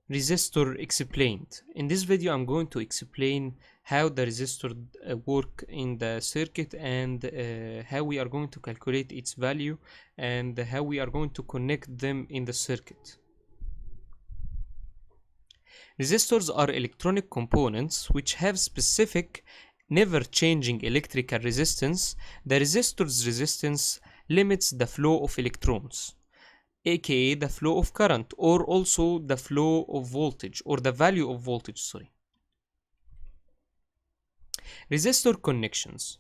Resistor explained. In this video I'm going to explain how the resistor work in the circuit, and how we are going to calculate its value, and how we are going to connect them in the circuit. Resistors are electronic components which have specific, never changing electrical resistance. The resistor's resistance limits the flow of electrons, aka the flow of current, or also the flow of voltage, or the value of voltage, sorry. Resistor connections.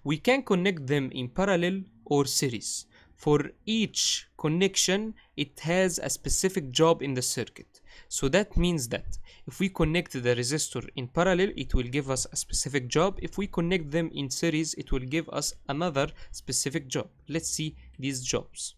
We can connect them in parallel or series. For each connection, it has a specific job in the circuit. So that means that if we connect the resistor in parallel, it will give us a specific job. If we connect them in series, it will give us another specific job. Let's see these jobs.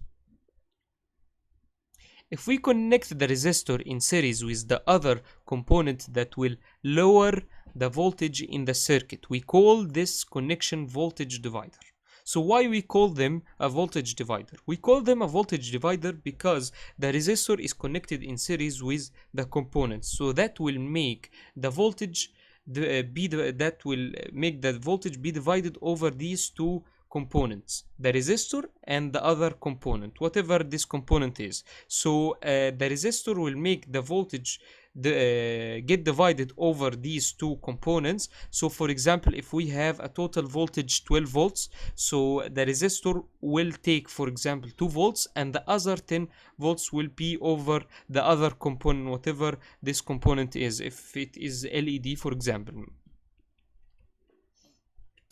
If we connect the resistor in series with the other component that will lower the voltage in the circuit, we call this connection voltage divider. So why we call them a voltage divider? We call them a voltage divider because the resistor is connected in series with the components. So that will make the voltage that will make the voltage be divided over these two components, the resistor and the other component, whatever this component is. So the resistor will make the voltage get divided over these two components. So for example, if we have a total voltage 12 volts, so the resistor will take, for example, 2 volts, and the other 10 volts will be over the other component, whatever this component is, if it is LED, for example.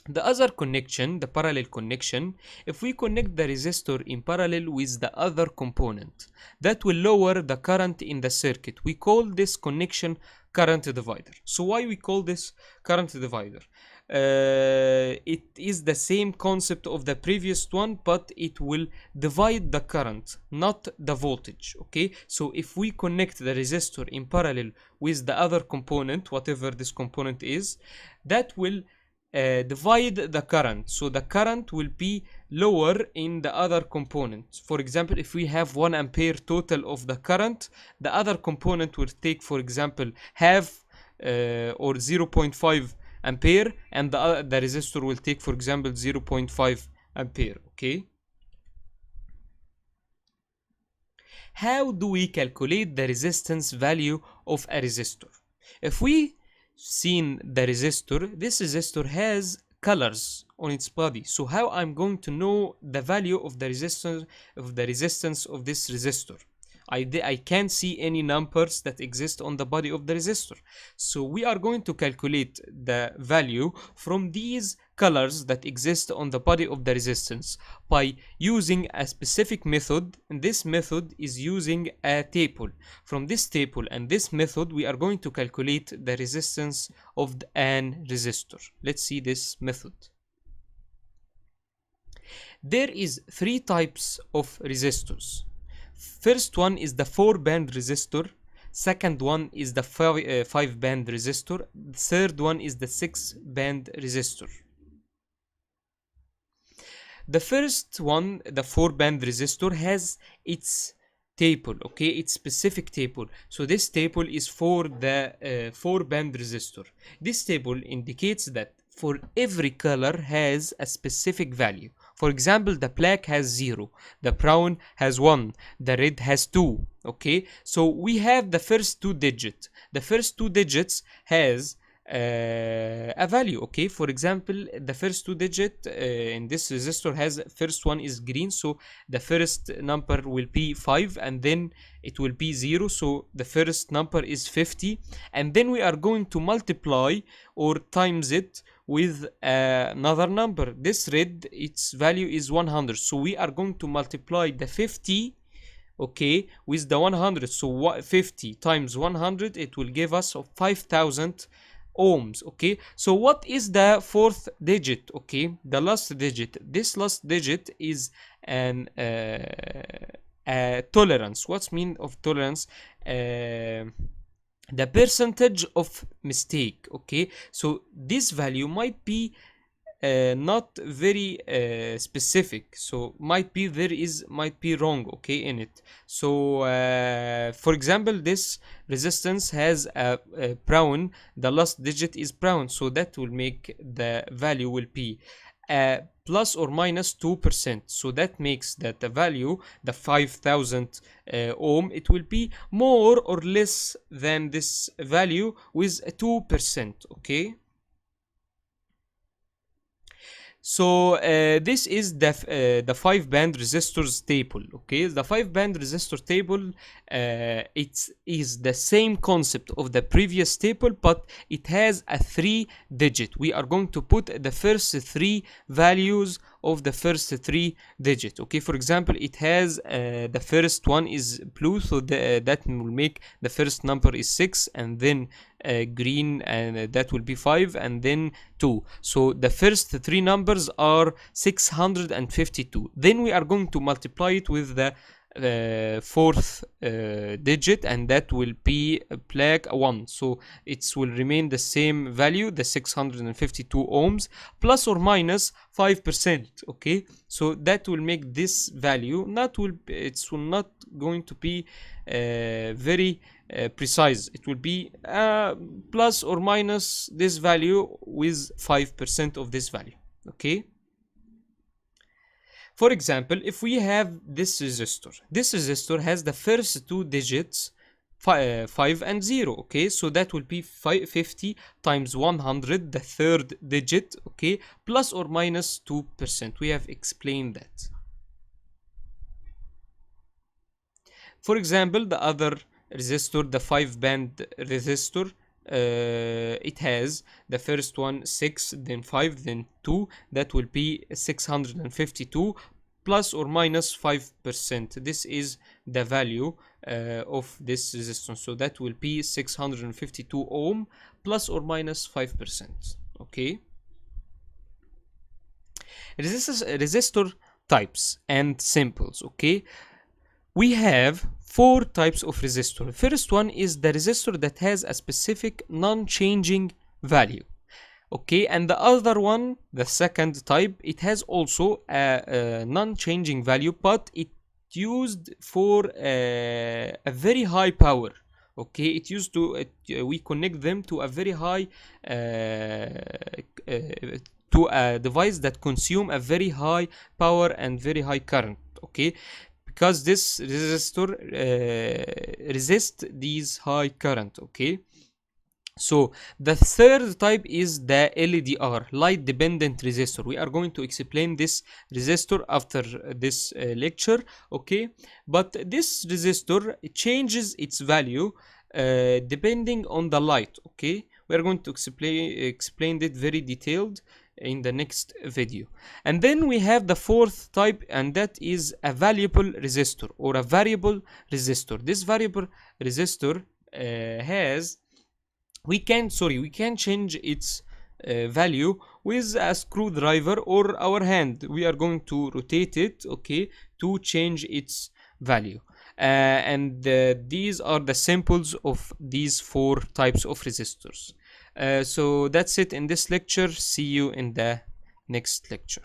The other connection, the parallel connection, if we connect the resistor in parallel with the other component, that will lower the current in the circuit. We call this connection current divider. So why we call this current divider? It is the same concept of the previous one, but it will divide the current, not the voltage. Okay, so if we connect the resistor in parallel with the other component, whatever this component is, that will divide the current, so the current will be lower in the other components. For example, if we have 1 ampere total of the current, the other component will take, for example, half or 0.5 ampere, and the resistor will take, for example, 0.5 ampere. Okay, how do we calculate the resistance value of a resistor? If we seen the resistor, this resistor has colors on its body. So how I'm going to know the value of the resistance of this resistor? I can't see any numbers that exist on the body of the resistor. So we are going to calculate the value from these colors that exist on the body of the resistance by using a specific method, and this method is using a table. From this table and this method, we are going to calculate the resistance of an resistor. Let's see this method. There is 3 types of resistors. First one is the 4-band resistor. Second one is the 5-band resistor. The third one is the 6-band resistor. The first one, the 4-band resistor, has its table, okay, its specific table. So this table is for the 4-band resistor. This table indicates that for every color has a specific value. For example, the black has 0, the brown has 1, the red has 2. Okay, so we have the first 2 digits. The first 2 digits has a value. Okay, for example, the first 2 digit in this resistor has, first one is green, so the first number will be 5, and then it will be 0, so the first number is 50, and then we are going to multiply or times it with another number. This red, its value is 100, so we are going to multiply the 50, okay, with the 100. So 50 times 100, it will give us 5,000 ohms. Okay, so what is the 4th digit? Okay, the last digit. This last digit is an tolerance. What's mean of tolerance? The percentage of mistake. Okay, so this value might be not very specific, so might be might be wrong, okay, in it. So for example, this resistance has a brown, the last digit is brown, so that will make the value will be plus or minus 2%. So that makes that the value, the 5000 ohm, it will be more or less than this value with 2%, okay. So this is the 5 band resistors table, okay. The 5 band resistor table, it is the same concept of the previous table, but it has a 3 digit. We are going to put the first 3 values of the first 3 digit, okay. For example, it has the first one is blue, so that will make the first number is 6, and then green, and that will be 5, and then 2. So the first 3 numbers are 652. Then we are going to multiply it with the fourth digit, and that will be black 1. So it will remain the same value, the 652 ohms, plus or minus 5%, okay. So that will make this value it will not going to be very precise. It will be plus or minus this value with 5% of this value, okay. For example, if we have this resistor has the first 2 digits 5 and 0, okay. So that will be 50 times 100, the third digit, okay, plus or minus 2%. We have explained that. For example, the other resistor, the 5 band resistor, it has the first one 6, then 5, then 2. That will be 652 plus or minus 5%. This is the value of this resistance. So that will be 652 ohm plus or minus 5%, okay. Resistor types and symbols, okay. We have 4 types of resistor. First one is the resistor that has a specific non-changing value, okay. And the other one, the second type, it has also a non-changing value, but it used for a very high power, okay. It used to we connect them to a very high to a device that consume a very high power and very high current, okay, because this resistor resist these high current, okay. So the third type is the LDR, light dependent resistor. We are going to explain this resistor after this lecture, okay. But this resistor changes its value depending on the light, okay. We are going to explain it very detailed in the next video. And then we have the fourth type, and that is a variable resistor or a variable resistor. This variable resistor has we can change its value with a screwdriver or our hand. We are going to rotate it, okay, to change its value. And these are the samples of these 4 types of resistors. So that's it in this lecture. See you in the next lecture.